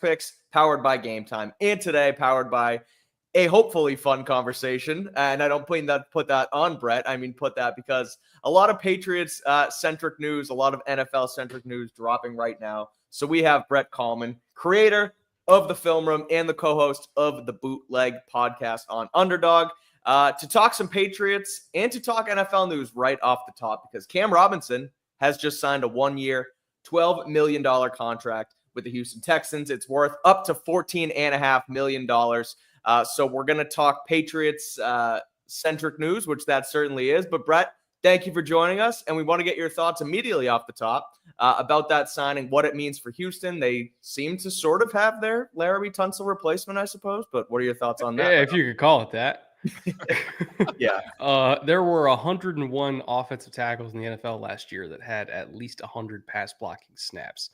PrizePicks, powered by Game Time. And today, powered by a hopefully fun conversation. And I don't put that on Brett. I mean, put that because a lot of Patriots-centric news, a lot of NFL-centric news dropping right now. So we have Brett Kollman, creator of the Film Room and the co-host of the Bootleg podcast on Underdog, to talk some Patriots and to talk NFL news right off the top, because Cam Robinson has just signed a 1-year, $12 million contract with the Houston Texans. It's worth up to $14.5 million. So we're going to talk Patriots-centric news, which that certainly is. But Brett, thank you for joining us, and we want to get your thoughts immediately off the top about that signing, what it means for Houston. They seem to sort of have their Laramie Tunsil replacement, I suppose, but what are your thoughts on that? Yeah, if you could call it that. Yeah. There were 101 offensive tackles in the NFL last year that had at least 100 pass blocking snaps,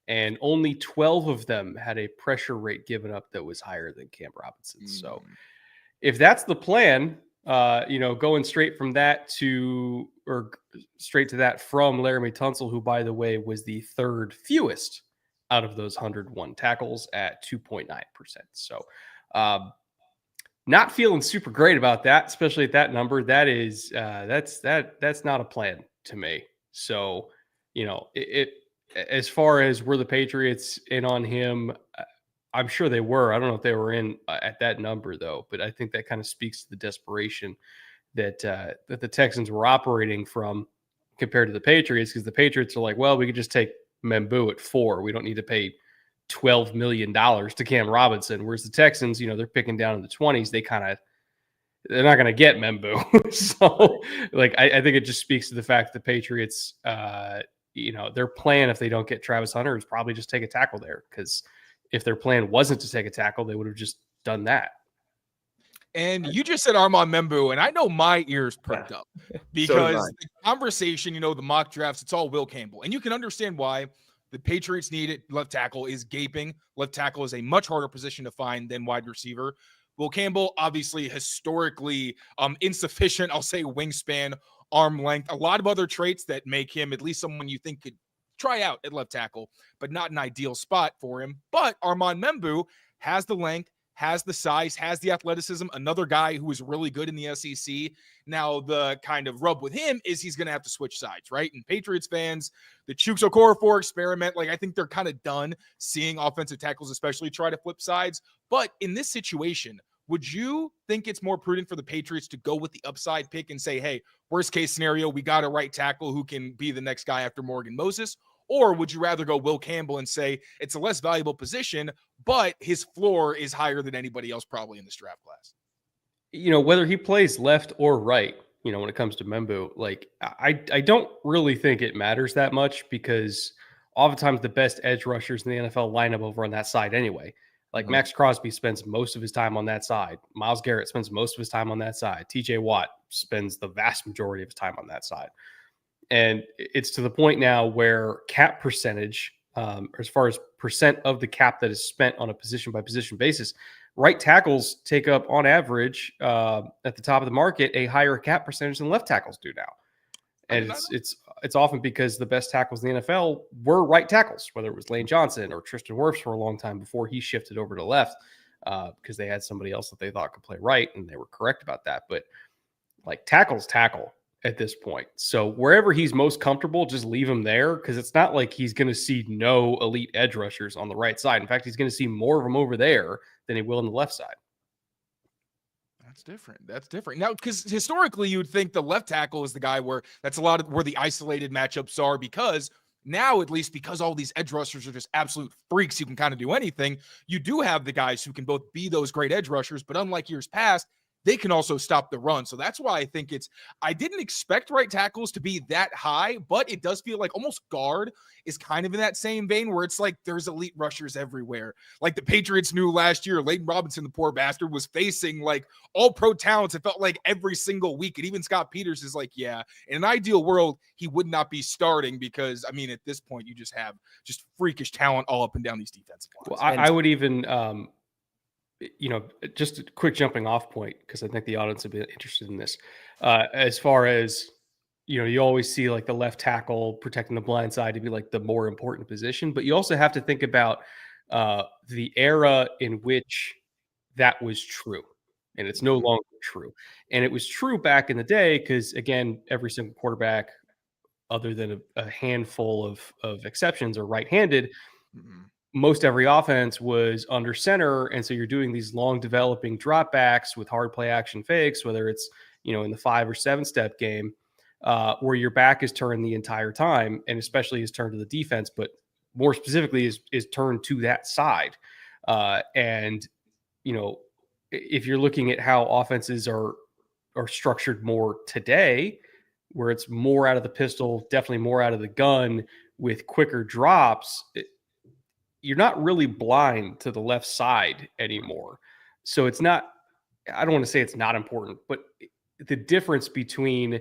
and only 12 of them had a pressure rate given up that was higher than Cam Robinson. So if that's the plan, going straight to that from Laramie Tunsil, who, by the way, was the third fewest out of those 101 tackles at 2.9%. So not feeling super great about that, especially at that number. That is that's not a plan to me. So, as far as were the Patriots in on him, I'm sure they were. I don't know if they were in at that number, though, but I think that kind of speaks to the desperation that the Texans were operating from compared to the Patriots, because the Patriots are like, well, we could just take Membu at 4. We don't need to pay $12 million to Cam Robinson. Whereas the Texans, they're picking down in the 20s. They're not going to get Membu. So, I think it just speaks to the fact that the Patriots, their plan, if they don't get Travis Hunter, is probably just take a tackle there, because if their plan wasn't to take a tackle, they would have just done that. And you just said Armand Membu, and I know my ears perked up because the conversation, the mock drafts, it's all Will Campbell. And you can understand why the Patriots need it. Left tackle is gaping. Left tackle is a much harder position to find than wide receiver. Will Campbell, obviously, historically insufficient, I'll say, wingspan, arm length, a lot of other traits that make him at least someone you think could try out at left tackle, but not an ideal spot for him. But Armand Membu has the length, has the size, has the athleticism, another guy who is really good in the SEC. Now, the kind of rub with him is he's going to have to switch sides, right? And Patriots fans, the Chukes Okorafor experiment, I think they're kind of done seeing offensive tackles especially try to flip sides. But in this situation, would you think it's more prudent for the Patriots to go with the upside pick and say, hey, worst case scenario, we got a right tackle who can be the next guy after Morgan Moses? Or would you rather go Will Campbell and say it's a less valuable position, but his floor is higher than anybody else probably in this draft class? Whether he plays left or right, when it comes to Membu, I don't really think it matters that much, because oftentimes the best edge rushers in the NFL line up over on that side anyway. Max Crosby spends most of his time on that side. Myles Garrett spends most of his time on that side. TJ Watt spends the vast majority of his time on that side. And it's to the point now where cap percentage, as far as percent of the cap that is spent on a position-by-position basis, right tackles take up, on average, at the top of the market, a higher cap percentage than left tackles do now. And it's often because the best tackles in the NFL were right tackles, whether it was Lane Johnson or Tristan Wirfs for a long time before he shifted over to left, because they had somebody else that they thought could play right, and they were correct about that. But tackles tackle at this point. So wherever he's most comfortable, just leave him there, because it's not like he's going to see no elite edge rushers on the right side. In fact, he's going to see more of them over there than he will on the left side. That's different. Now, because historically you would think the left tackle is the guy where that's a lot of where the isolated matchups are, because now, at least because all these edge rushers are just absolute freaks who can kind of do anything, you do have the guys who can both be those great edge rushers, but unlike years past, they can also stop the run. So that's why I think I didn't expect right tackles to be that high, but it does feel like almost guard is kind of in that same vein where it's like there's elite rushers everywhere. Like the Patriots knew last year, Leighton Robinson, the poor bastard, was facing all pro talents. It felt like every single week. And even Scott Peters is like, yeah, in an ideal world, he would not be starting because, at this point, you just have just freakish talent all up and down these defensive lines. Well, I would even just a quick jumping off point, because I think the audience would be interested in this. As far as, you always see the left tackle protecting the blind side to be the more important position, but you also have to think about the era in which that was true. And it's no longer true. And it was true back in the day because, again, every single quarterback, other than a handful of exceptions, are right-handed. Most every offense was under center. And so you're doing these long developing dropbacks with hard play action fakes, whether it's, in the 5 or 7 step game, where your back is turned the entire time, and especially is turned to the defense, but more specifically is turned to that side. And, if you're looking at how offenses are structured more today, where it's more out of the pistol, definitely more out of the gun with quicker drops, you're not really blind to the left side anymore. So it's not, I don't want to say it's not important, but the difference between,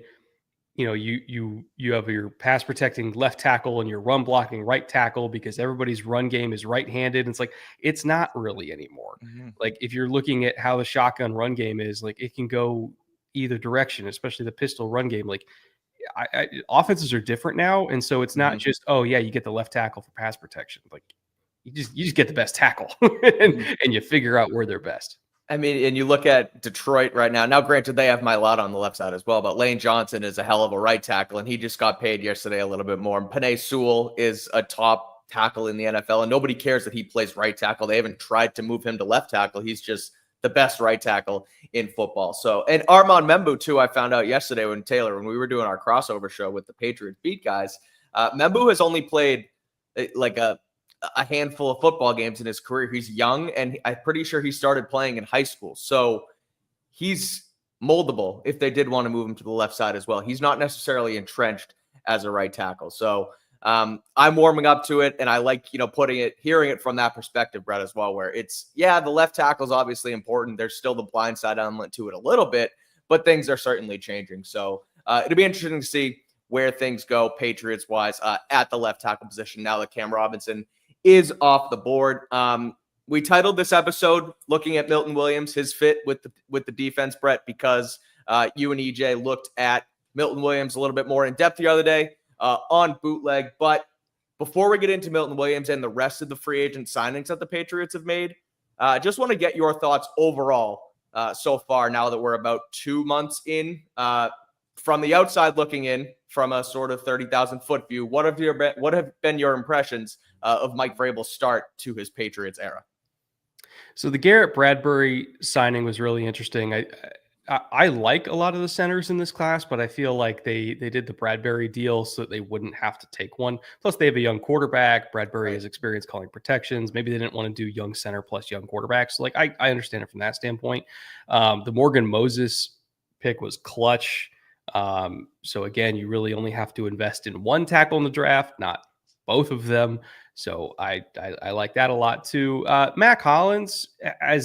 you have your pass protecting left tackle and your run blocking right tackle because everybody's run game is right-handed. It's like, it's not really anymore. Like if you're looking at how the shotgun run game is, like it can go either direction, especially the pistol run game. Like offenses are different now. And so it's not just, oh yeah, you get the left tackle for pass protection. Like you just get the best tackle and you figure out where they're best. I mean, and you look at Detroit right now. Now, granted, they have Mailata on the left side as well, but Lane Johnson is a hell of a right tackle, and he just got paid yesterday a little bit more. And Penei Sewell is a top tackle in the NFL, and nobody cares that he plays right tackle. They haven't tried to move him to left tackle. He's just the best right tackle in football. So, and Armand Membu, too, I found out yesterday when we were doing our crossover show with the Patriots beat guys, Membu has only played like a handful of football games in his career. He's young, and I'm pretty sure he started playing in high school. So he's moldable if they did want to move him to the left side as well. He's not necessarily entrenched as a right tackle. So I'm warming up to it, and I like, hearing it from that perspective, Brett, as well, where it's, the left tackle is obviously important. There's still the blindside element to it a little bit, but things are certainly changing. So it'll be interesting to see where things go Patriots-wise at the left tackle position now that Cam Robinson is off the board. We titled this episode looking at Milton Williams, his fit with the defense, Brett, because you and EJ looked at Milton Williams a little bit more in depth the other day on Bootleg. But before we get into Milton Williams and the rest of the free agent signings that the Patriots have made, I just want to get your thoughts overall so far now that we're about 2 months in. From the outside looking in, from a sort of 30,000-foot view, what have been your impressions of Mike Vrabel's start to his Patriots era? So the Garrett Bradbury signing was really interesting. I like a lot of the centers in this class, but I feel like they did the Bradbury deal so that they wouldn't have to take one. Plus, they have a young quarterback. Bradbury has experience calling protections. Maybe they didn't want to do young center plus young quarterbacks. Like I understand it from that standpoint. The Morgan Moses pick was clutch. So again, you really only have to invest in one tackle in the draft, not both of them. So I like that a lot too. Mac Hollins, I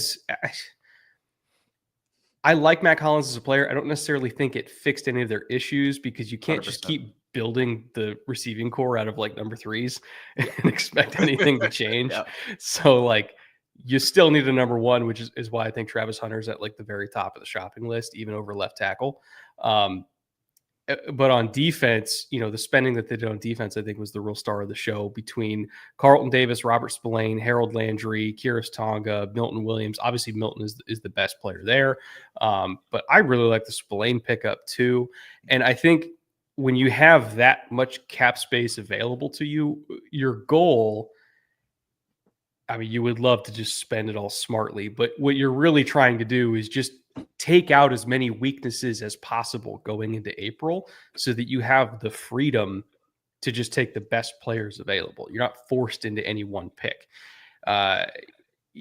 like Mac Hollins as a player. I don't necessarily think it fixed any of their issues because you can't 100%. Just keep building the receiving core out of like number threes and expect anything to change. So like you still need a number one, which is why I think Travis Hunter's at like the very top of the shopping list, even over left tackle. But on defense, the spending that they did on defense, I think was the real star of the show between Carlton Davis, Robert Spillane, Harold Landry, Kyrus Tonga, Milton Williams. Obviously, Milton is the best player there. But I really like the Spillane pickup too. And I think when you have that much cap space available to you, your goal, I mean, you would love to just spend it all smartly. But what you're really trying to do is just take out as many weaknesses as possible going into April so that you have the freedom to just take the best players available. You're not forced into any one pick.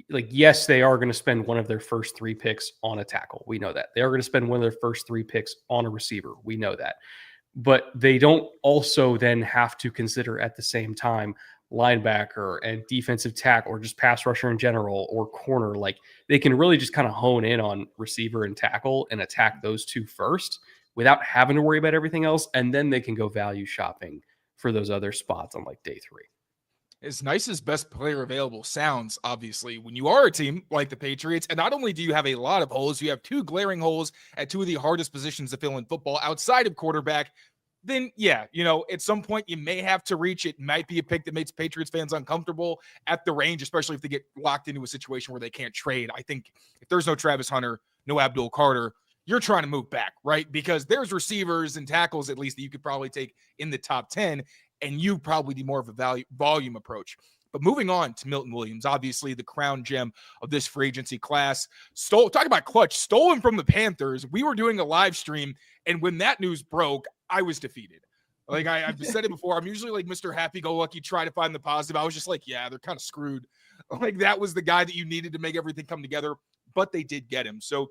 Yes, they are going to spend one of their first 3 picks on a tackle. We know that. They are going to spend one of their first 3 picks on a receiver. We know that. But they don't also then have to consider at the same time linebacker and defensive tackle or just pass rusher in general or corner. Like they can really just kind of hone in on receiver and tackle and attack those 2 first without having to worry about everything else. And then they can go value shopping for those other spots on like day 3. As nice as best player available sounds, obviously, when you are a team like the Patriots, and not only do you have a lot of holes, you have 2 glaring holes at 2 of the hardest positions to fill in football outside of quarterback. then yeah, at some point you may have to reach. It might be a pick that makes Patriots fans uncomfortable at the range, especially if they get locked into a situation where they can't trade. I think if there's no Travis Hunter, no Abdul Carter, you're trying to move back, right? Because there's receivers and tackles at least that you could probably take in the top 10, and you probably do more of a volume approach. But moving on to Milton Williams, obviously the crown gem of this free agency class. Talk about clutch, stolen from the Panthers. We were doing a live stream, and when that news broke, I was defeated. Like I've said it before, I'm usually like Mr. Happy-Go-Lucky, try to find the positive. I was just like, yeah, they're kind of screwed. Like that was the guy that you needed to make everything come together, but they did get him. So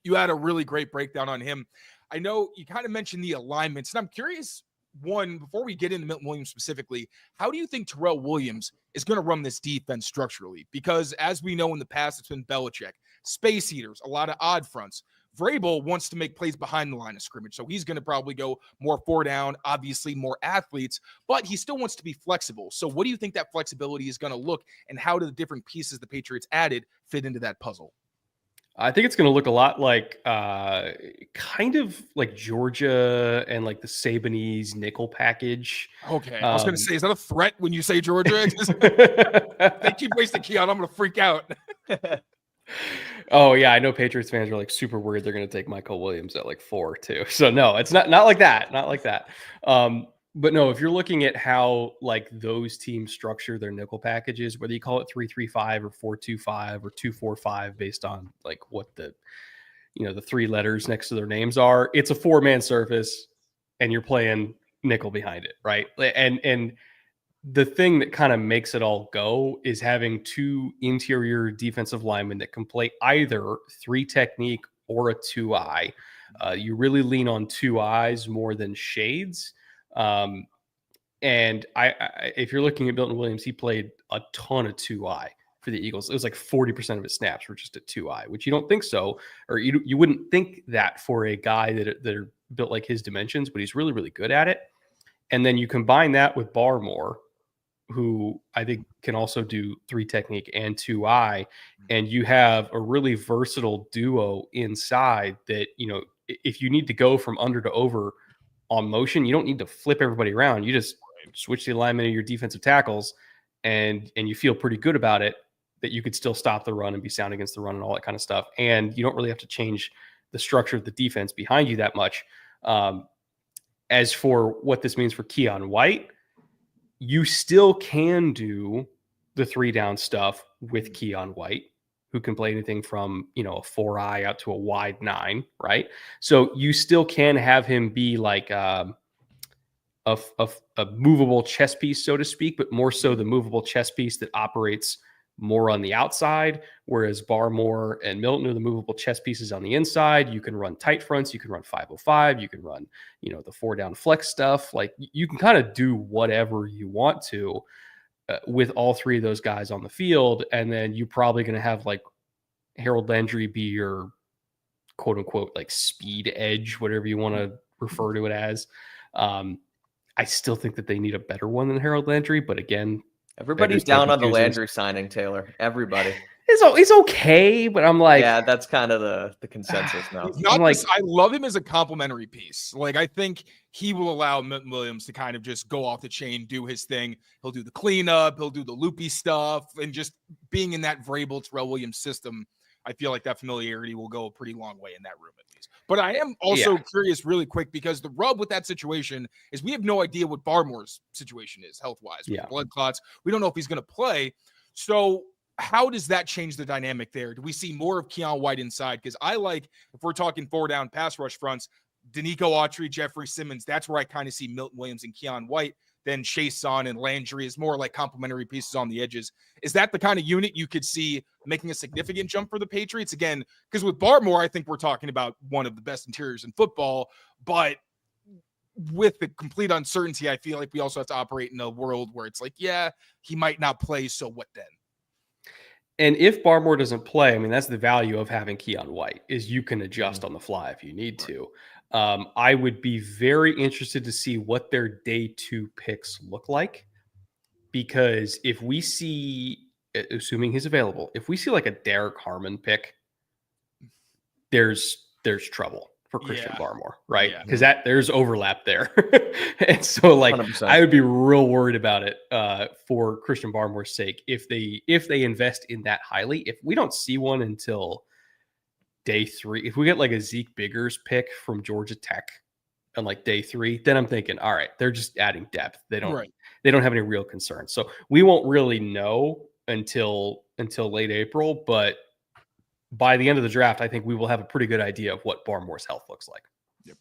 you had a really great breakdown on him. I know you kind of mentioned the alignments, and I'm curious, one, before we get into Milton Williams specifically, how do you think Terrell Williams is going to run this defense structurally? Because as we know in the past, it's been Belichick, space heaters, a lot of odd fronts. Vrabel wants to make plays behind the line of scrimmage, so he's going to probably go more 4 down, obviously more athletes, but he still wants to be flexible. So what do you think that flexibility is going to look, and how do the different pieces the Patriots added fit into that puzzle? I think it's going to look a lot like kind of like Georgia and like the Sabanese nickel package. Okay. I was going to say, is that a threat when you say Georgia? They keep wasting Keon. I'm going to freak out. Oh yeah, I know Patriots fans are like super worried they're going to take Michael Williams at like 4 too. So no, it's not like that. Not like that. But no, if you're looking at how like those teams structure their nickel packages, whether you call it 3-3-5 or 4-2-5 or 2-4-5 based on like what the the 3 letters next to their names are, it's a 4-man surface and you're playing nickel behind it, right? And the thing that kind of makes it all go is having 2 interior defensive linemen that can play either 3 technique or a 2-eye. You really lean on 2 eyes more than shades. And if you're looking at Milton Williams, he played a ton of 2-eye for the Eagles. It was like 40% of his snaps were just a 2-eye, which you don't think so, or you wouldn't think that for a guy that are built like his dimensions, but he's really, really good at it. And then you combine that with Barmore, who I think can also do 3 technique and 2-eye, and you have a really versatile duo inside that, if you need to go from under to over on motion, you don't need to flip everybody around. You just switch the alignment of your defensive tackles and you feel pretty good about it, that you could still stop the run and be sound against the run and all that kind of stuff. And you don't really have to change the structure of the defense behind you that much. As for what this means for Keon White, you still can do the 3 down stuff with Keon White, who can play anything from, a 4-eye out to a wide 9, right? So you still can have him be like a movable chess piece, so to speak, but more so the movable chess piece that operates more on the outside, whereas Barmore and Milton are the movable chess pieces on the inside. You can run tight fronts, you can run 505, you can run, the 4 down flex stuff. Like you can kind of do whatever you want to with all 3 of those guys on the field. And then you're probably going to have like Harold Landry be your quote unquote like speed edge, whatever you want to refer to it as. I still think that they need a better one than Harold Landry, but again, everybody's down on the Landry signing, Taylor. Everybody. It's okay, but I'm like, yeah, that's kind of the consensus now. I love him as a complimentary piece. Like, I think he will allow Milton Williams to kind of just go off the chain, do his thing. He'll do the cleanup, he'll do the loopy stuff, and just being in that Vrabel Terrell Williams system, I feel like that familiarity will go a pretty long way in that room at least. But I am also curious really quick, because the rub with that situation is we have no idea what Barmore's situation is health-wise. With blood clots. We don't know if he's going to play. So how does that change the dynamic there? Do we see more of Keon White inside? Because I like, if we're talking 4 down pass rush fronts, Danico Autry, Jeffrey Simmons, that's where I kind of see Milton Williams and Keon White. Then Chason and Landry is more like complementary pieces on the edges. Is that the kind of unit you could see making a significant jump for the Patriots? Again, because with Barmore, I think we're talking about one of the best interiors in football, but with the complete uncertainty, I feel like we also have to operate in a world where it's like, yeah, he might not play, so what then? And if Barmore doesn't play, I mean, that's the value of having Keon White, is you can adjust on the fly if you need to. I would be very interested to see what their day 2 picks look like, because if we see, assuming he's available, if we see like a Derek Harmon pick, there's trouble for Christian Yeah. Barmore, right? Yeah. Because there's overlap there. And so like 100%. I would be real worried about it for Christian Barmore's sake if they invest in that highly. If we don't see one until day 3, if we get like a Zeke Biggers pick from Georgia Tech on like day 3, then I'm thinking, all right, they're just adding depth. They don't have any real concerns. So we won't really know until late April, but by the end of the draft, I think we will have a pretty good idea of what Barmore's health looks like. Yep.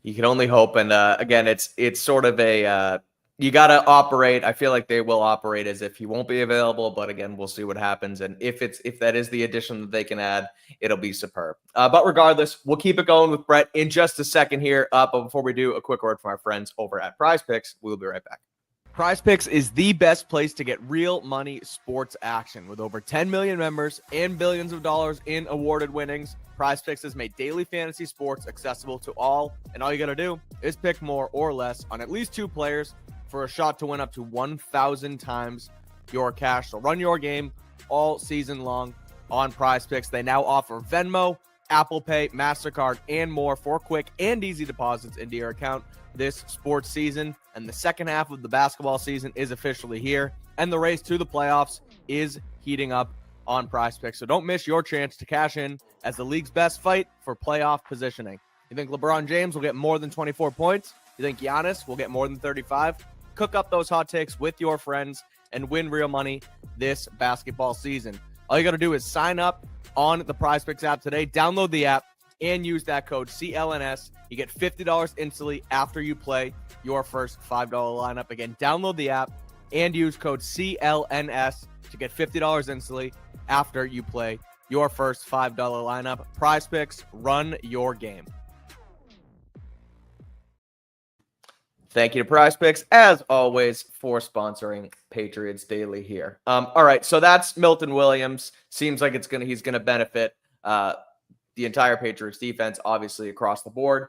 You can only hope. And again, it's sort of a you got to operate. I feel like they will operate as if he won't be available. But again, we'll see what happens. And if that is the addition that they can add, it'll be superb. But regardless, we'll keep it going with Brett in just a second here. But before we do, a quick word from our friends over at PrizePicks. We'll be right back. PrizePicks is the best place to get real money sports action. With over 10 million members and billions of dollars in awarded winnings, PrizePicks has made daily fantasy sports accessible to all, and all you got to do is pick more or less on at least 2 players for a shot to win up to 1,000 times your cash. So run your game all season long on PrizePicks. They now offer Venmo, Apple Pay, MasterCard, and more for quick and easy deposits into your account this sports season. And the second half of the basketball season is officially here, and the race to the playoffs is heating up on PrizePicks. So don't miss your chance to cash in as the league's best fight for playoff positioning. You think LeBron James will get more than 24 points? You think Giannis will get more than 35? Cook up those hot takes with your friends and win real money this basketball season. All you got to do is sign up on the PrizePicks app today, download the app, and use that code CLNS. You get $50 instantly after you play your first $5 lineup. Again, download the app and use code CLNS to get $50 instantly after you play your first $5 lineup. PrizePicks, run your game. Thank you to PrizePicks, as always, for sponsoring Patriots Daily here. All right, so that's Milton Williams. Seems like he's gonna benefit the entire Patriots defense, obviously across the board.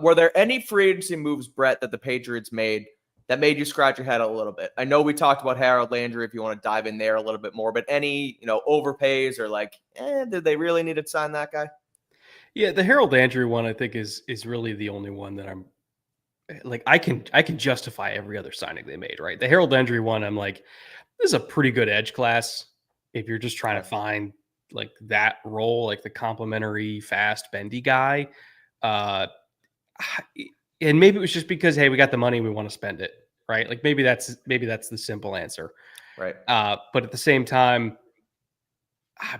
Were there any free agency moves, Brett, that the Patriots made that made you scratch your head a little bit? I know we talked about Harold Landry, if you want to dive in there a little bit more, but any, overpays or like, did they really need to sign that guy? Yeah, the Harold Landry one, I think is really the only one that I'm like, I can justify every other signing they made, right? The Harold Landry one, I'm like, this is a pretty good edge class if you're just trying to find like that role, like the complimentary, fast, bendy guy. And maybe it was just because, hey, we got the money, we want to spend it, right? Like maybe that's the simple answer, right? But at the same time,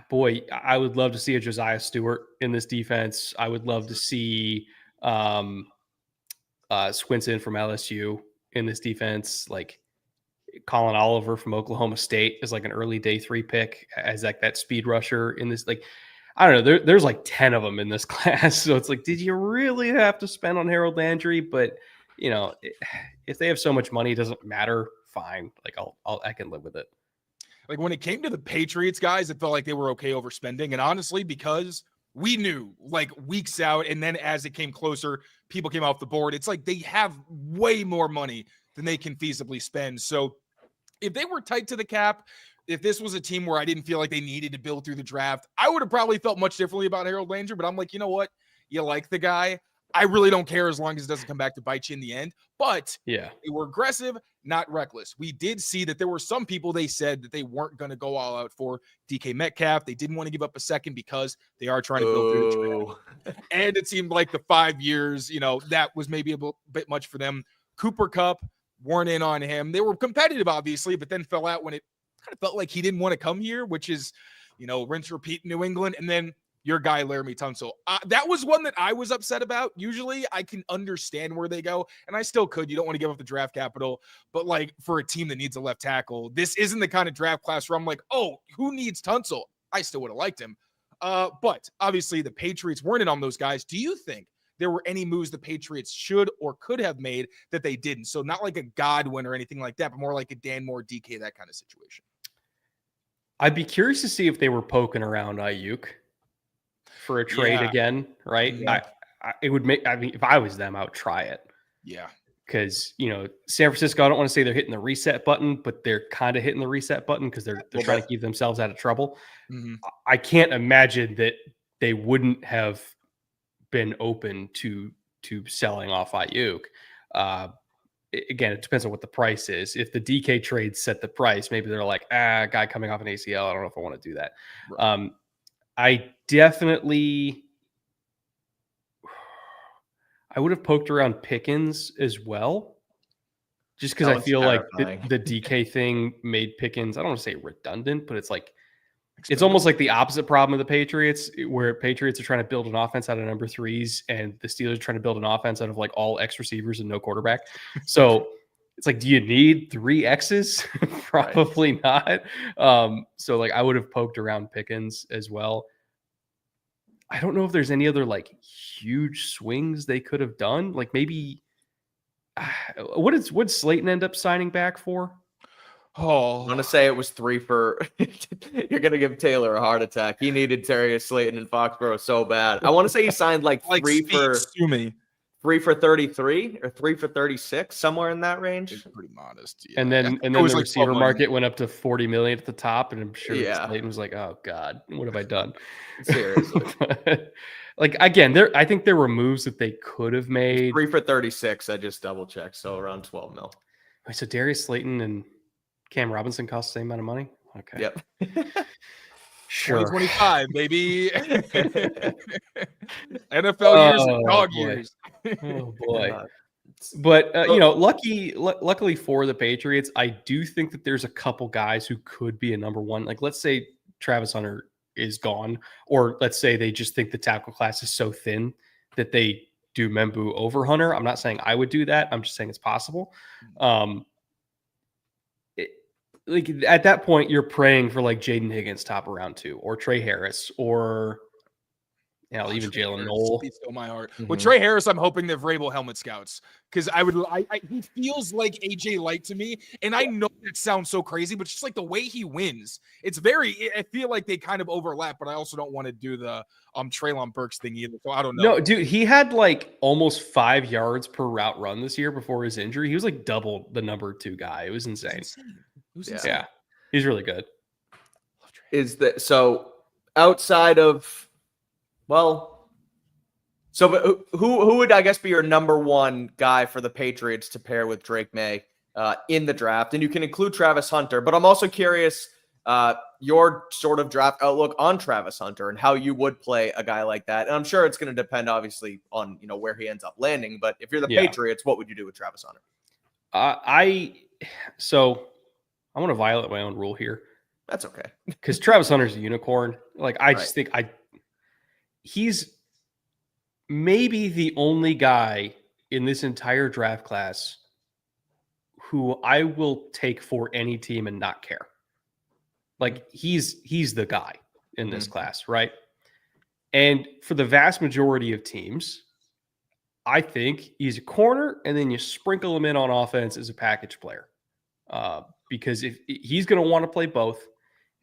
boy, I would love to see a Josiah Stewart in this defense. I would love to see Swinson from LSU in this defense, like Colin Oliver from Oklahoma State is like an early day 3 pick as like that speed rusher in this. Like, I don't know, there's like 10 of them in this class. So it's like, did you really have to spend on Harold Landry? But if they have so much money, it doesn't matter. Fine. Like I can live with it. Like when it came to the Patriots guys, it felt like they were okay overspending. And honestly, because we knew like weeks out, and then as it came closer, people came off the board. It's like they have way more money than they can feasibly spend. So if they were tight to the cap, if this was a team where I didn't feel like they needed to build through the draft, I would have probably felt much differently about Harold Landry. But I'm like, you know what? You like the guy. I really don't care as long as it doesn't come back to bite you in the end. But yeah, they were aggressive, not reckless. We did see that there were some people they said that they weren't going to go all out for DK Metcalf. They didn't want to give up a second because they are trying to build through the draft. And it seemed like the 5 years, that was maybe a bit much for them. Cooper Kupp weren't in on him. They were competitive, obviously, but then fell out when it kind of felt like he didn't want to come here, which is, rinse, repeat in New England. And then your guy, Laramie Tunsil. That was one that I was upset about. Usually I can understand where they go, and I still could. You don't want to give up the draft capital, but like for a team that needs a left tackle, this isn't the kind of draft class where I'm like, oh, who needs Tunsil? I still would have liked him. But obviously the Patriots weren't in on those guys. Do you think there were any moves the Patriots should or could have made that they didn't? So not like a Godwin or anything like that, but more like a Dan Moore, DK, that kind of situation. I'd be curious to see if they were poking around Ayuk for a trade again, right? Yeah. It would make, if I was them, I would try it. Yeah. Because, San Francisco, I don't want to say they're hitting the reset button, but they're kind of hitting the reset button because they're trying to keep themselves out of trouble. Mm-hmm. I can't imagine that they wouldn't have been open to selling off Ayuk. Again, it depends on what the price is. If the DK trade set the price, maybe they're like, guy coming off an ACL, I don't know if I want to do that. Right. I would have poked around Pickens as well, just because I feel terrifying. Like the DK thing made Pickens, I don't want to say redundant, but it's like, it's almost like the opposite problem of the Patriots, where Patriots are trying to build an offense out of number threes, and the Steelers are trying to build an offense out of like all X receivers and no quarterback. So it's like, do you need 3 X's? Probably not. So like I would have poked around Pickens as well. I don't know if there's any other like huge swings they could have done. Like maybe what Slayton end up signing back for? Oh, I'm gonna say it was 3 for. You're gonna give Taylor a heart attack. He needed Darius Slayton in Foxborough so bad. I want to say he signed like 3 for 33 or 3 for 36, somewhere in that range. It's pretty modest. Yeah. And then the like receiver market went up to 40 million at the top, and I'm sure Slayton was like, "Oh God, what have I done?" Seriously. Like again, I think there were moves that they could have made. 3 for 36. I just double checked, so around 12 mil. Wait, so Darius Slayton and Cam Robinson cost the same amount of money? Okay. Yep. Sure. 2025, baby. NFL years and dog years. Oh boy. But luckily for the Patriots, I do think that there's a couple guys who could be a number one. Like let's say Travis Hunter is gone, or let's say they just think the tackle class is so thin that they do Membu over Hunter. I'm not saying I would do that. I'm just saying it's possible. Like at that point, you're praying for like Jaden Higgins top of round 2, or Trey Harris, or even Jalen Noel. Still my heart. Mm-hmm. With Trey Harris, I'm hoping they're Vrabel helmet scouts, because he feels like AJ Light to me, and I know it sounds so crazy, but it's just like the way he wins. I feel like they kind of overlap, but I also don't want to do the Treylon Burks thing either. So I don't know. No, dude, he had like almost 5 yards per route run this year before his injury. He was like double the number 2 guy. It was insane. Yeah, he's really good. Is that so? Outside of, well, so who would I guess be your number one guy for the Patriots to pair with Drake May in the draft? And you can include Travis Hunter, but I'm also curious your sort of draft outlook on Travis Hunter and how you would play a guy like that. And I'm sure it's going to depend obviously on where he ends up landing. But if you're the Patriots, what would you do with Travis Hunter? I want to violate my own rule here. That's okay. Because Travis Hunter's a unicorn. Like, I just think he's maybe the only guy in this entire draft class who I will take for any team and not care. Like, he's the guy in this class, right? And for the vast majority of teams, I think he's a corner, and then you sprinkle him in on offense as a package player. Because if he's going to want to play both,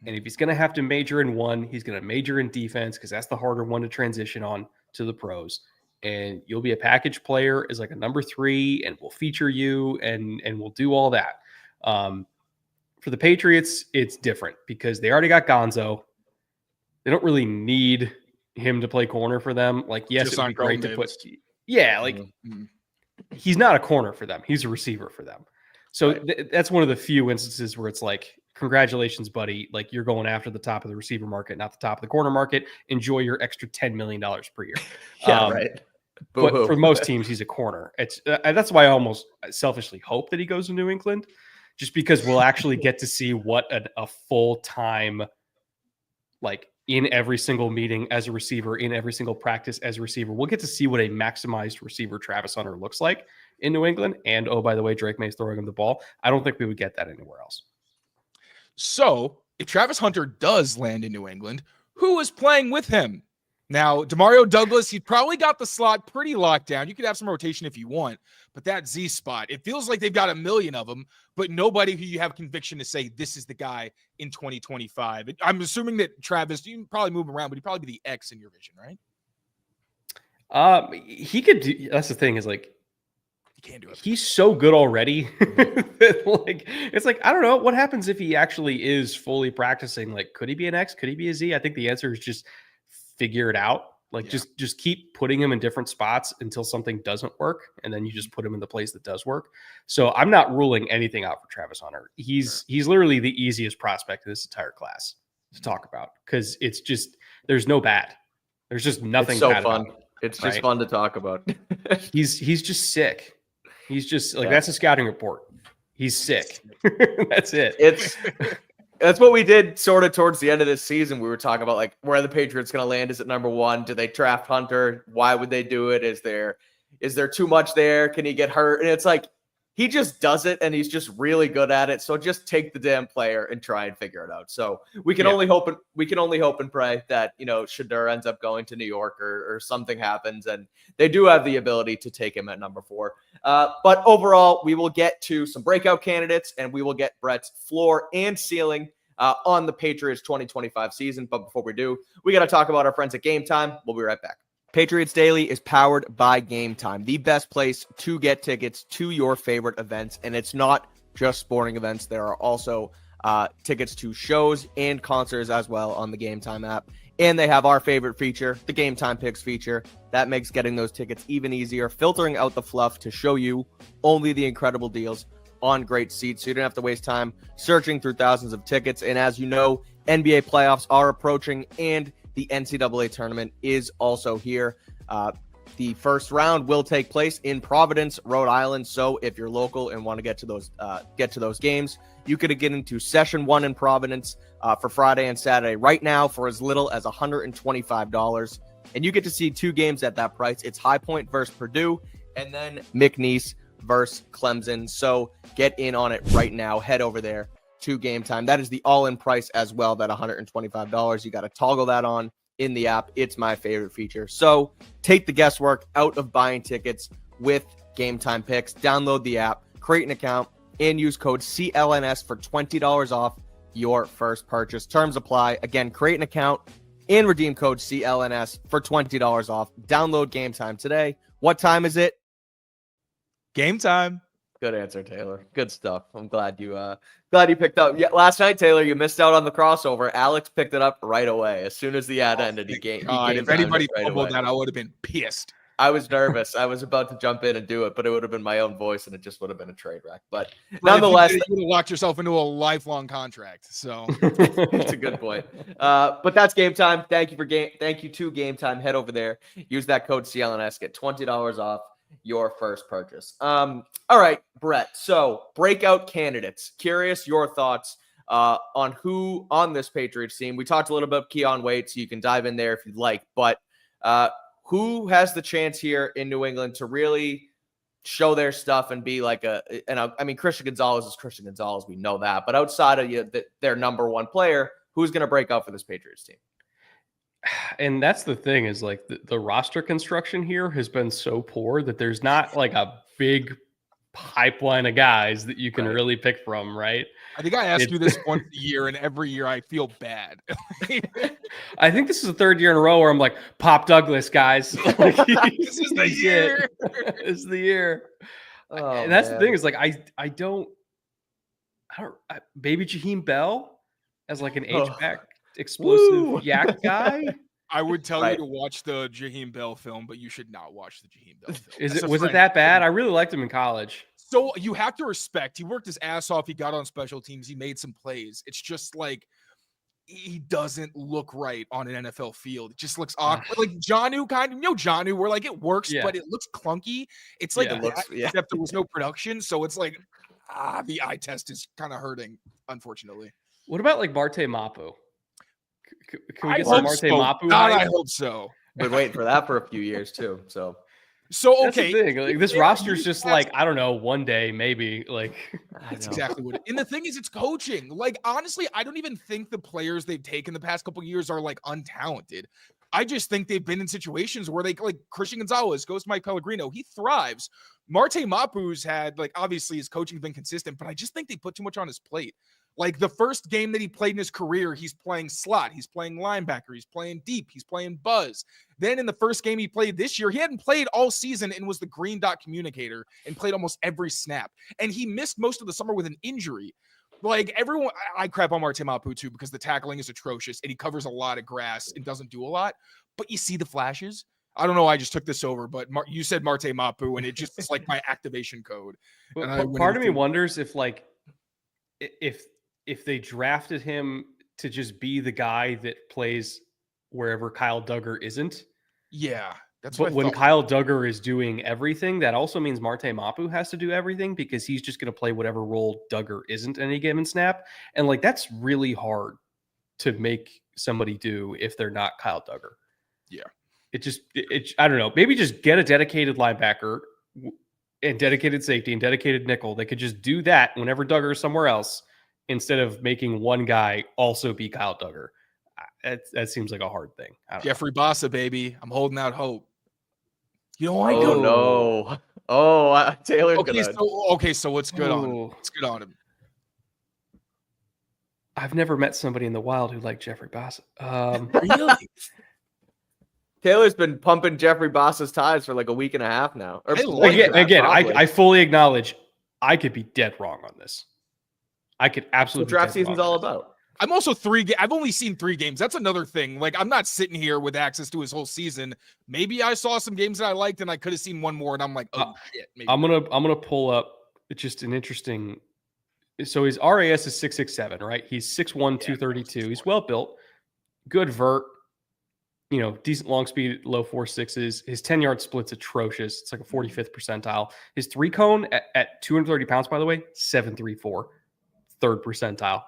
and if he's going to have to major in one, he's going to major in defense, because that's the harder one to transition on to the pros. And you'll be a package player as like a number 3, and we'll feature you, and we'll do all that. For the Patriots, it's different because they already got Gonzo. They don't really need him to play corner for them. Like, yes, it'd be great to put. Yeah, like he's not a corner for them. He's a receiver for them. So that's one of the few instances where it's like, congratulations, buddy. Like, you're going after the top of the receiver market, not the top of the corner market. Enjoy your extra $10 million per year. Right. But for most teams, he's a corner. That's why I almost selfishly hope that he goes to New England, just because we'll actually get to see what a full-time, like, in every single meeting as a receiver, in every single practice as a receiver. We'll get to see what a maximized receiver Travis Hunter looks like in New England. And, oh, by the way, Drake May's throwing him the ball. I don't think we would get that anywhere else. So if Travis Hunter does land in New England, who is playing with him? Now, Demario Douglas, he probably got the slot pretty locked down. You could have some rotation if you want, but that Z spot, it feels like they've got a million of them, but nobody who you have conviction to say this is the guy in 2025. I'm assuming that Travis, you can probably move around, but he'd probably be the X in your vision, right? He could do, that's the thing, is like, he can't do it. He's so good already. Like, it's like, I don't know what happens if he actually is fully practicing. Like, could he be an X? Could he be a Z? I think the answer is just figure it out. Like just keep putting him in different spots until something doesn't work, and then you just put him in the place that does work. So I'm not ruling anything out for Travis Hunter. He's literally the easiest prospect of this entire class to talk about, because it's just there's no bad. There's just nothing. It's so bad fun. about him, It's just fun to talk about. He's just sick. He's just like that's a scouting report. He's sick. That's it. That's what we did sort of towards the end of this season. We were talking about like where the Patriots going to land. Is it number 1? Do they draft Hunter? Why would they do it? Is there too much there? Can he get hurt? And it's like, he just does it, and he's just really good at it. So just take the damn player and try and figure it out. So we can only hope and pray that, Shedeur ends up going to New York or something happens, and they do have the ability to take him at number 4. But overall, we will get to some breakout candidates, and we will get Brett's floor and ceiling on the Patriots 2025 season. But before we do, we got to talk about our friends at Game Time. We'll be right back. Patriots Daily is powered by Game Time, the best place to get tickets to your favorite events. And it's not just sporting events. There are also tickets to shows and concerts as well on the Game Time app. And they have our favorite feature, the Game Time Picks feature. That makes getting those tickets even easier, filtering out the fluff to show you only the incredible deals on great seats, so you don't have to waste time searching through thousands of tickets. And as you know, NBA playoffs are approaching, and the NCAA tournament is also here. The first round will take place in Providence, Rhode Island. So if you're local and want to get to those games, you could get into Session 1 in Providence for Friday and Saturday right now for as little as $125. And you get to see 2 games at that price. It's High Point versus Purdue, and then McNeese versus Clemson. So get in on it right now. Head over there to Game Time. That is the all-in price as well, that $125. You got to toggle that on in the app. It's my favorite feature. So take the guesswork out of buying tickets with Game Time Picks. Download the app, create an account, and use code CLNS for $20 off your first purchase. Terms apply. Again, create an account and redeem code CLNS for $20 off. Download Game Time today. What time is it? Game time. Good answer, Taylor. Good stuff. I'm glad you picked up. Yeah, last night, Taylor, you missed out on the crossover. Alex picked it up right away. As soon as the ad ended, he if anybody fumbled that, I would have been pissed. I was nervous. I was about to jump in and do it, but it would have been my own voice, and it just would have been a trade wreck. But nonetheless, you would have locked yourself into a lifelong contract. So it's a good point. But that's Game Time. Thank you to Game Time. Head over there. Use that code CLNS. Get $20 off your first purchase. All right, Brett. So breakout candidates. Curious your thoughts on who on this Patriots team. We talked a little bit about Keon Wade, so you can dive in there if you'd like. But who has the chance here in New England to really show their stuff and be like Christian Gonzalez is Christian Gonzalez. We know that. But outside of their number 1 player, who's going to break out for this Patriots team? And that's the thing is like the roster construction here has been so poor that there's not like a big pipeline of guys that you can really pick from, right? I think I ask you this once a year, and every year I feel bad. I think this is the 3rd year in a row where I'm like, Pop Douglas, guys. Like, this is the year. This is the year. Oh, and that's the thing is like I don't baby Jaheim Bell as like an H-back explosive yak guy. I would tell you to watch the Jaheim Bell film, but you should not watch the Jaheim Bell film. Was it that bad? I really liked him in college. So you have to respect. He worked his ass off. He got on special teams. He made some plays. It's just like he doesn't look right on an NFL field. It just looks awkward. Like Jonnu kind of, Jonnu, where like it works, but it looks clunky. It's like except there was no production. So it's like, the eye test is kind of hurting, unfortunately. What about like Marte Mapu? Can we get some Marte Mapu? I hope so. Been waiting for that for a few years too. So okay. That's the thing. Like, this roster's just like, I don't know, one day maybe. Like that's exactly what it is. And the thing is, it's coaching. Like, honestly, I don't even think the players they've taken the past couple of years are like untalented. I just think they've been in situations where they like Christian Gonzalez goes to Mike Pellegrino. He thrives. Marte Mapu's had like, obviously his coaching's been consistent, but I just think they put too much on his plate. Like the first game that he played in his career, he's playing slot, he's playing linebacker, he's playing deep, he's playing buzz. Then in the first game he played this year, he hadn't played all season and was the green dot communicator and played almost every snap. And he missed most of the summer with an injury. Like everyone, I crap on Marte Mapu too because the tackling is atrocious and he covers a lot of grass and doesn't do a lot. But you see the flashes. I don't know. I just took this over, but you said Marte Mapu, and it just is like my activation code. But part of me wonders if like if they drafted him to just be the guy that plays wherever Kyle Duggar isn't. Yeah. That's but when Kyle Duggar is doing everything, that also means Marte Mapu has to do everything because he's just going to play whatever role Duggar isn't any given snap. And like, that's really hard to make somebody do if they're not Kyle Duggar. Yeah. I don't know, maybe just get a dedicated linebacker and dedicated safety and dedicated nickel. They could just do that whenever Duggar is somewhere else instead of making one guy also be Kyle Duggar. That seems like a hard thing. Jeffrey Bossa, baby. I'm holding out hope. You know what? Oh, no. Oh, Taylor's okay, so what's good on him? What's good on him? I've never met somebody in the wild who liked Jeffrey Bossa. Really? Taylor's been pumping Jeffrey Bossa's tires for like a week and a half now. I fully acknowledge I could be dead wrong on this. I could absolutely. What draft season's all about. I'm also I've only seen 3 games. That's another thing. Like, I'm not sitting here with access to his whole season. Maybe I saw some games that I liked and I could have seen one more and I'm like, oh shit. Maybe I'm gonna pull up just an interesting. So his RAS is 6'6'7", right? He's 6'1", 232. He's well built, good vert, decent long speed, low 4.6s. His 10-yard split's atrocious. It's like a 45th percentile. His 3-cone at 230 pounds, by the way, 7.34, third percentile.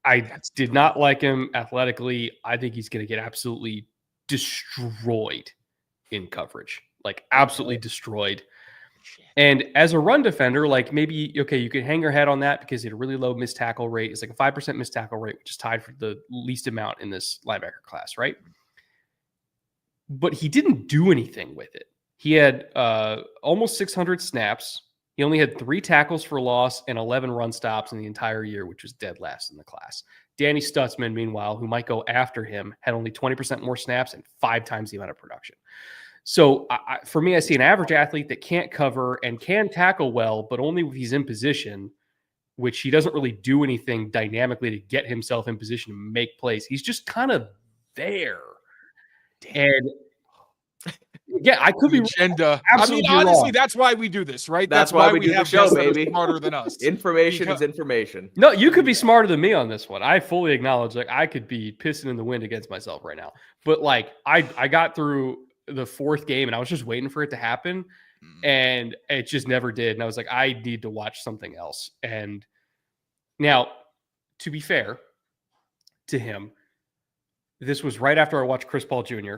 I did not like him athletically. I think he's going to get absolutely destroyed in coverage, like absolutely destroyed. And as a run defender, like maybe, okay, you could hang your head on that because he had a really low missed tackle rate. It's like a 5% missed tackle rate, which is tied for the least amount in this linebacker class, right? But he didn't do anything with it. He had almost 600 snaps. He only had 3 tackles for loss and 11 run stops in the entire year, which was dead last in the class. Danny Stutzman, meanwhile, who might go after him, had only 20% more snaps and 5 times the amount of production. So for me, I see an average athlete that can't cover and can tackle well, but only if he's in position, which he doesn't really do anything dynamically to get himself in position to make plays. He's just kind of there. And yeah, I could be agenda. Honestly, wrong. That's why we do this, right? That's why we do the show, baby. Smarter than us. Information is information. No, you could be smarter than me on this one. I fully acknowledge, like, I could be pissing in the wind against myself right now. But like, I got through the 4th game and I was just waiting for it to happen, and it just never did. And I was like, I need to watch something else. And now, to be fair to him, this was right after I watched Chris Paul Jr.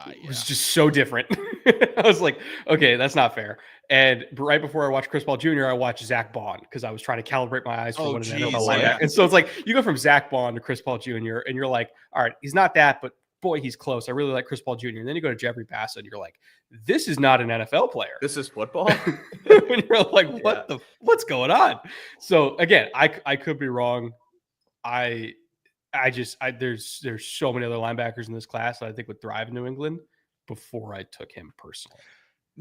It was just so different. I was like, okay, that's not fair. And right before I watched Chris Paul Jr., I watched Zach Bond because I was trying to calibrate my eyes for what an NFL linebacker. And so it's like you go from Zach Bond to Chris Paul Jr. and you're like, all right, he's not that, but boy, he's close. I really like Chris Paul Jr. And then you go to Jeffrey Bassa and you're like, this is not an NFL player. This is football. And you're like, what's going on? So again, I could be wrong. There's so many other linebackers in this class that I think would thrive in New England before I took him personally.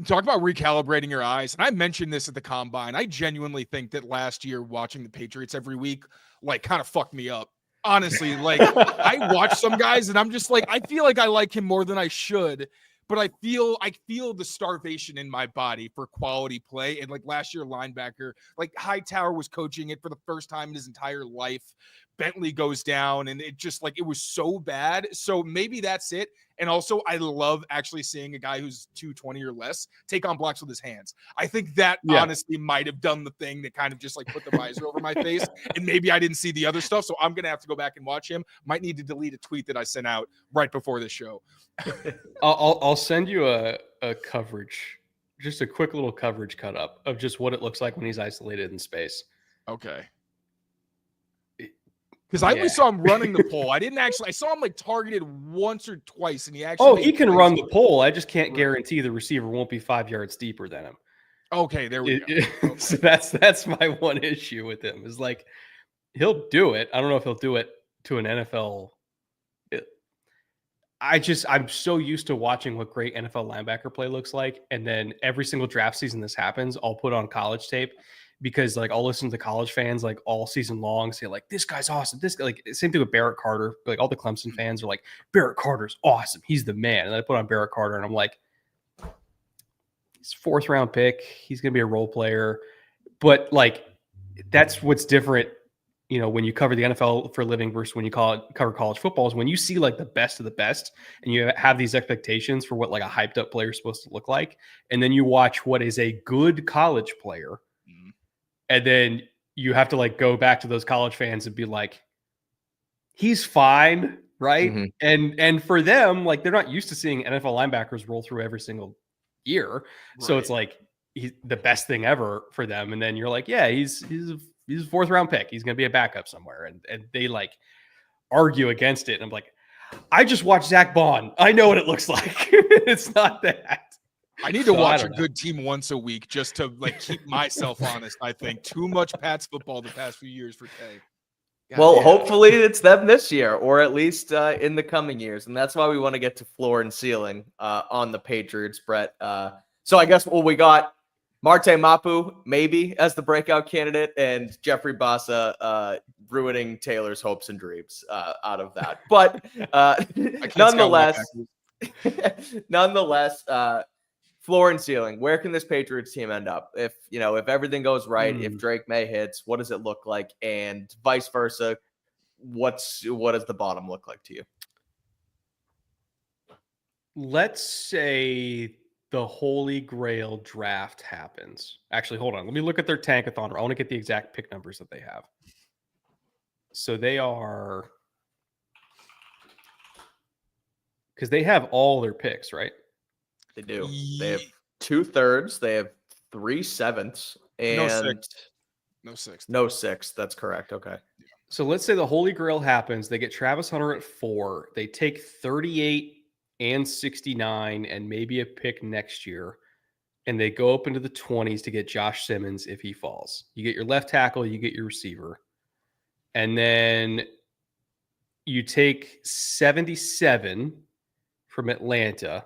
Talk about recalibrating your eyes. And I mentioned this at the combine. I genuinely think that last year watching the Patriots every week, like, kind of fucked me up. Honestly, like, I watch some guys and I'm just like, I feel like I like him more than I should, but I feel the starvation in my body for quality play. And like last year, linebacker, like Hightower was coaching it for the first time in his entire life. Bentley goes down and it just like, it was so bad. So maybe that's it. And also I love actually seeing a guy who's 220 or less take on blocks with his hands. I think that honestly might have done the thing that kind of just like put the visor over my face. And maybe I didn't see the other stuff. So I'm going to have to go back and watch him. Might need to delete a tweet that I sent out right before the show. I'll send you a coverage, just a quick little coverage cut up of just what it looks like when he's isolated in space. Okay. Because I only saw him running the pole. I saw him like targeted once or twice, and he actually. He can run the pole. I just can't guarantee the receiver won't be 5 yards deeper than him. Okay, there we go. Okay. So that's my one issue with him is like he'll do it. I don't know if he'll do it to an NFL. I'm so used to watching what great NFL linebacker play looks like, and then every single draft season this happens, I'll put on college tape. because like I'll listen to college fans like all season long say like this guy's awesome. This guy, like same thing with Barrett Carter. Like all the Clemson fans are like Barrett Carter's awesome. He's the man. And I put on Barrett Carter and I'm like, he's 4th round pick. He's gonna be a role player, but like that's what's different. You know, when you cover the NFL for a living versus when you cover college football is when you see like the best of the best and you have these expectations for what like a hyped up player is supposed to look like. And then you watch what is a good college player. And then you have to like go back to those college fans and be like, he's fine. Right. Mm-hmm. And for them, like they're not used to seeing NFL linebackers roll through every single year. Right. So it's like he's the best thing ever for them. And then you're like, yeah, he's a 4th round pick. He's going to be a backup somewhere. And they like argue against it. And I'm like, I just watched Zach Bond. I know what it looks like. It's not that. I need to watch a good team once a week just to like keep myself honest. I think too much Pats football the past few years for Tay. Well, hopefully it's them this year, or at least in the coming years. And that's why we want to get to floor and ceiling on the Patriots, Brett. So I guess we got Marte Mapu maybe as the breakout candidate, and Jeffrey Bassa ruining Taylor's hopes and dreams out of that. But nonetheless, floor and ceiling. Where can this Patriots team end up? If everything goes right, if Drake May hits, what does it look like? And vice versa, what does the bottom look like to you? Let's say the Holy Grail draft happens. Actually, hold on. Let me look at their tankathon. I want to get the exact pick numbers that they have. So they are, because they have all their picks, right? They do. They have 2/3. They have 3/7, and no sixth. That's correct. Okay. So let's say the Holy Grail happens. They get Travis Hunter at 4. They take 38 and 69 and maybe a pick next year. And they go up into the 20s to get Josh Simmons if he falls. You get your left tackle, you get your receiver. And then you take 77 from Atlanta.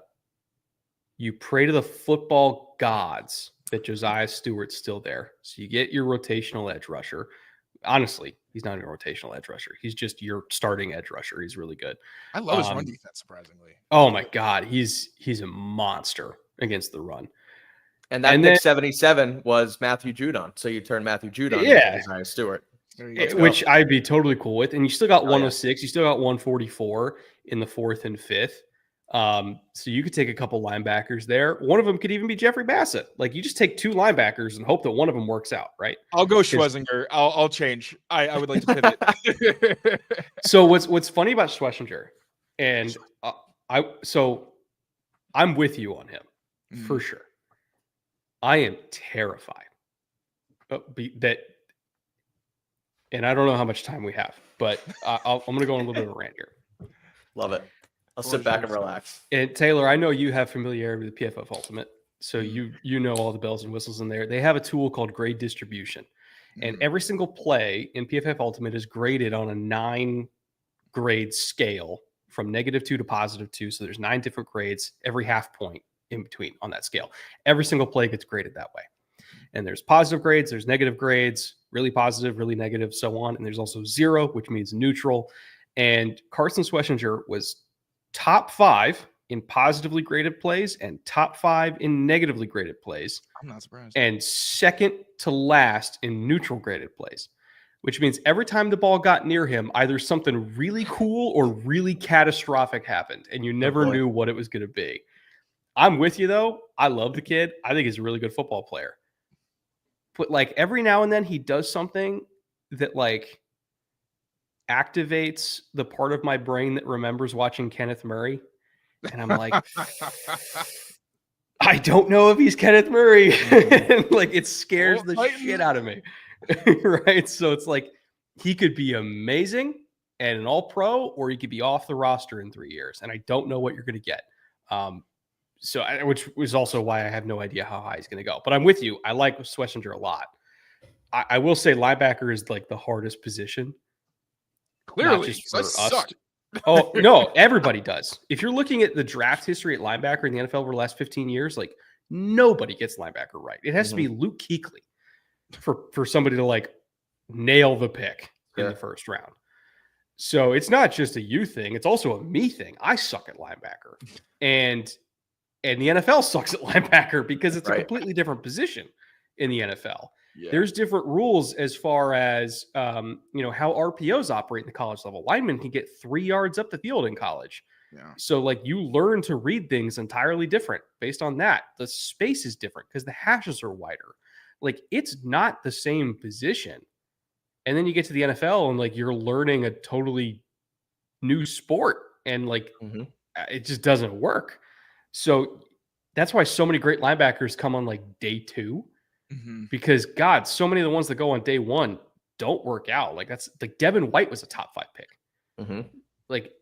You pray to the football gods that Josiah Stewart's still there. So you get your rotational edge rusher. Honestly, he's not even a rotational edge rusher. He's just your starting edge rusher. He's really good. I love his run defense, surprisingly. Oh, my God. He's a monster against the run. And pick 77 was Matthew Judon. So you turn Matthew Judon into Josiah Stewart. Which I'd be totally cool with. And you still got 106. You still got 144 in the 4th and 5th. So you could take a couple linebackers there. One of them could even be Jeffrey Bassett. Like you just take 2 linebackers and hope that one of them works out, right? I'll go Schlesinger. I'll change. I would like to pivot. So what's funny about Schlesinger, and I'm with you on him for sure. I am terrified and I don't know how much time we have, but I'm going to go on a little bit of a rant here. Love it. I'll sit back and relax. And Taylor, I know you have familiarity with PFF Ultimate, so you know all the bells and whistles in there. They have a tool called grade distribution, and every single play in PFF Ultimate is graded on a 9-grade scale from -2 to +2. So there's 9 different grades, every half point in between on that scale. Every single play gets graded that way. And there's positive grades, there's negative grades, really positive, really negative, so on. And there's also 0, which means neutral. And Carson Schlesinger was top 5 in positively graded plays and top 5 in negatively graded plays. I'm not surprised. And second to last in neutral graded plays, which means every time the ball got near him, either something really cool or really catastrophic happened, and you never knew what it was going to be. I'm with you, though. I love the kid. I think he's a really good football player. But like every now and then he does something that like activates the part of my brain that remembers watching Kenneth Murray. And I'm like, I don't know if he's Kenneth Murray. Like it scares the shit out of me. Right. So it's like he could be amazing and an all-pro, or he could be off the roster in 3 years. And I don't know what you're going to get. Which was also why I have no idea how high he's going to go. But I'm with you. I like Schlesinger a lot. I will say linebacker is like the hardest position. Clearly, just for us. Oh, no, everybody does. If you're looking at the draft history at linebacker in the NFL over the last 15 years, like nobody gets linebacker right. It has to be Luke Kuechly. for somebody to like nail the pick in the first round. So it's not just a you thing. It's also a me thing. I suck at linebacker and the NFL sucks at linebacker because it's a completely different position in the NFL. Yeah. There's different rules as far as, how RPOs operate in the college level. Linemen can get 3 yards up the field in college. Yeah. So like you learn to read things entirely different based on that. The space is different because the hashes are wider. Like it's not the same position. And then you get to the NFL and like you're learning a totally new sport and like it just doesn't work. So that's why so many great linebackers come on like day 2 because God, so many of the ones that go on day 1 don't work out. Like that's like Devin White was a top 5 pick. Like,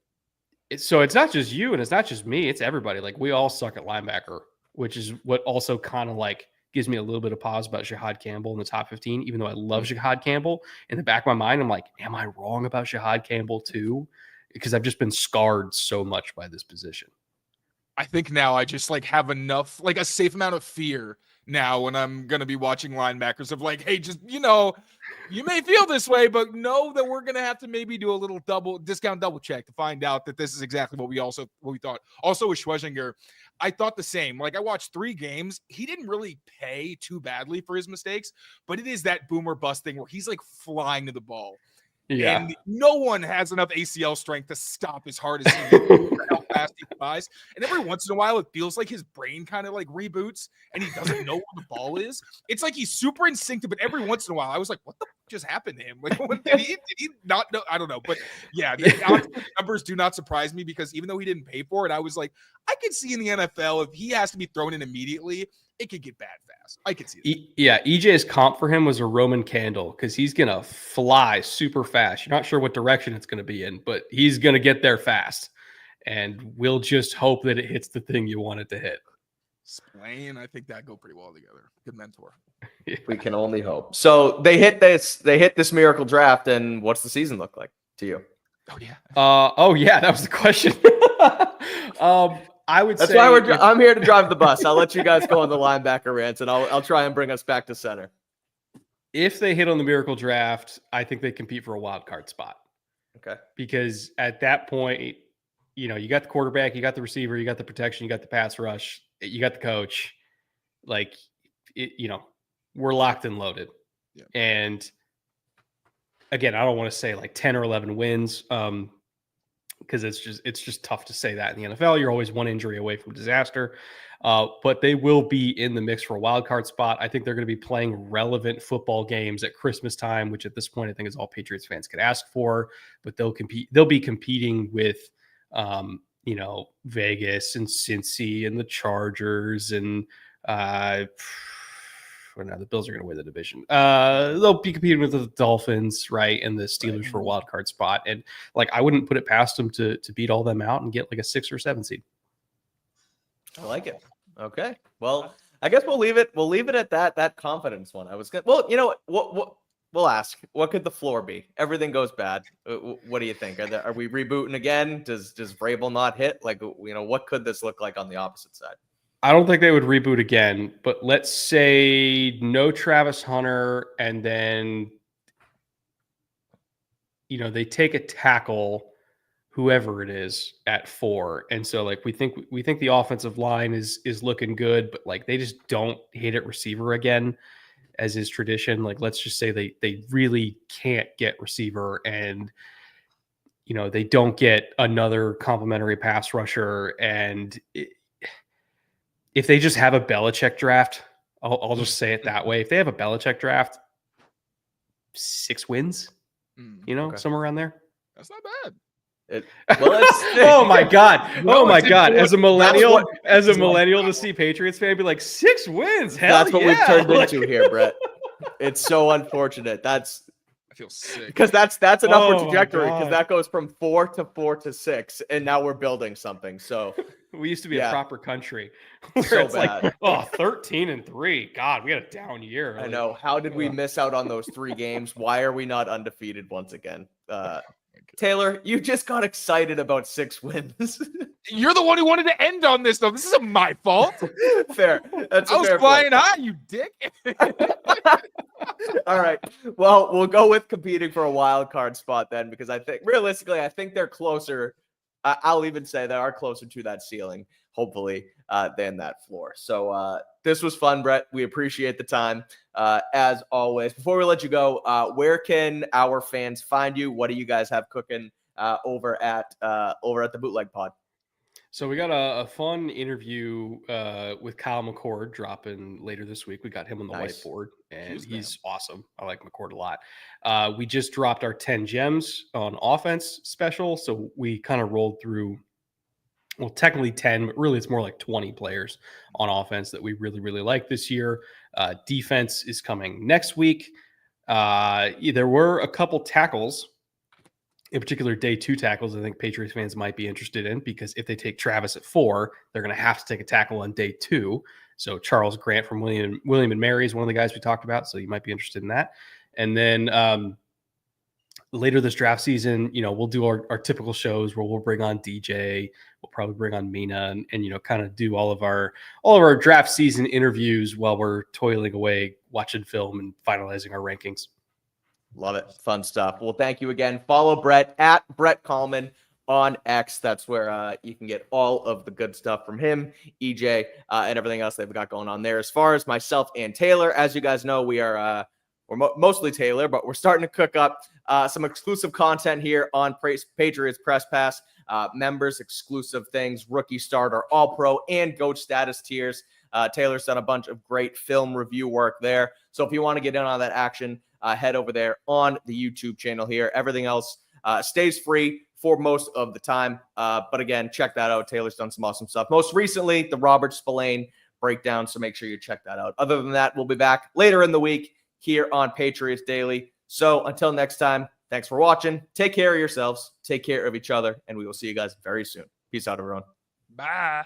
so it's not just you and it's not just me. It's everybody. Like we all suck at linebacker, which is what also kind of like gives me a little bit of pause about Shahad Campbell in the top 15, even though I love Shahad Campbell. In the back of my mind, I'm like, am I wrong about Shahad Campbell too? Because I've just been scarred so much by this position. I think now I just like have enough, like a safe amount of fear now when I'm going to be watching linebackers of like, hey, just, you may feel this way, but know that we're going to have to maybe do a little double check to find out that this is exactly what we thought. Also with Schwesinger, I thought the same. Like I watched 3 games. He didn't really pay too badly for his mistakes, but it is that boomer bust thing where he's like flying to the ball. Yeah. And no one has enough ACL strength to stop as hard as he does, how fast he flies. And every once in a while, it feels like his brain kind of like reboots and he doesn't know where the ball is. It's like he's super instinctive, but every once in a while, I was like, what the just happened to him? Like, did he not know? I don't know. But yeah, the numbers do not surprise me because even though he didn't pay for it, I was like, I could see in the NFL, if he has to be thrown in immediately, it could get bad fast. I could see that. EJ's comp for him was a Roman candle because he's going to fly super fast. You're not sure what direction it's going to be in, but he's going to get there fast. And we'll just hope that it hits the thing you want it to hit. Splain, I think that go pretty well together. Good mentor. Yeah. We can only hope. So they hit this miracle draft, and what's the season look like to you? Oh yeah. That was the question. I would That's say why I'm here to drive the bus. I'll let you guys go on the linebacker rants, and I'll try and bring us back to center. If they hit on the miracle draft, I think they compete for a wild card spot. Okay. Because at that point, you got the quarterback, you got the receiver, you got the protection, you got the pass rush, you got the coach. Like, we're locked and loaded. Yeah. And again, I don't want to say like 10 or 11 wins. Because it's just tough to say that in the NFL. You're always one injury away from disaster. But they will be in the mix for a wild card spot. I think they're going to be playing relevant football games at Christmas time, which at this point I think is all Patriots fans could ask for. But they'll be competing with Vegas and Cincy and the Chargers and the Bills are going to win the division. They'll be competing with the Dolphins, right, and the Steelers for a wild card spot. And like, I wouldn't put it past them to beat all them out and get like a 6 or 7 seed. I like it. Okay. Well, I guess we'll leave it at that confidence one. I was good. Well, you know what we'll ask. What could the floor be? Everything goes bad. What do you think? Are we rebooting again? Does Vrabel not hit? Like, what could this look like on the opposite side? I don't think they would reboot again, but let's say no Travis Hunter, and then they take a tackle, whoever it is, at 4, and so like we think the offensive line is looking good, but like they just don't hit at receiver again, as is tradition. Like let's just say they really can't get receiver, and they don't get another complimentary pass rusher, and if they just have a Belichick draft, I'll just say it that way. If they have a Belichick draft, 6 wins, somewhere around there. That's not bad. Oh my God. Oh my God. As a millennial to see Patriots fan be like 6 wins. Hell that's what we've turned into here, Brett. It's so unfortunate. I feel sick because that's an upward trajectory, because that goes from 4 to 4 to 6, and now we're building something. So we used to be a proper country. So it's bad. Like, 13-3. God, we had a down year. I know. How did we miss out on those 3 games? Why are we not undefeated once again? Taylor, you just got excited about 6 wins. You're the one who wanted to end on this, though. This isn't my fault. Fair. That's I was flying high, you dick. All right. Well, we'll go with competing for a wild card spot then, because I think realistically, I think they're closer. I'll even say they are closer to that ceiling, hopefully, than that floor. So this was fun, Brett. We appreciate the time. As always, before we let you go, where can our fans find you? What do you guys have cooking over at the Bootleg Pod? So we got a fun interview with Kyle McCord dropping later this week. We got him on the whiteboard, and he's awesome. I like McCord a lot. We just dropped our 10 gems on offense special, so we kind of rolled through, well, technically 10, but really it's more like 20 players on offense that we really, really like this year. Defense is coming next week. There were a couple tackles, in particular, day 2 tackles, I think Patriots fans might be interested in, because if they take Travis at 4, they're going to have to take a tackle on day 2. So Charles Grant from William and Mary is one of the guys we talked about, so you might be interested in that. And then later this draft season, we'll do our typical shows where we'll bring on DJ, we'll probably bring on Mina, and kind of do all of our draft season interviews while we're toiling away, watching film and finalizing our rankings. Love it. Fun stuff. Well, thank you again. Follow Brett at Brett Kollman on X. That's where you can get all of the good stuff from him, EJ, and everything else they've got going on there. As far as myself and Taylor, as you guys know, we're mostly Taylor, but we're starting to cook up some exclusive content here on Patriots Press Pass, members exclusive things, rookie starter, all pro, and GOAT status tiers. Taylor's done a bunch of great film review work there. So if you want to get in on that action, head over there on the YouTube channel here. Everything else stays free for most of the time. But again, check that out. Taylor's done some awesome stuff. Most recently, the Robert Spillane breakdown. So make sure you check that out. Other than that, we'll be back later in the week here on Patriots Daily. So until next time, thanks for watching. Take care of yourselves. Take care of each other. And we will see you guys very soon. Peace out, everyone. Bye.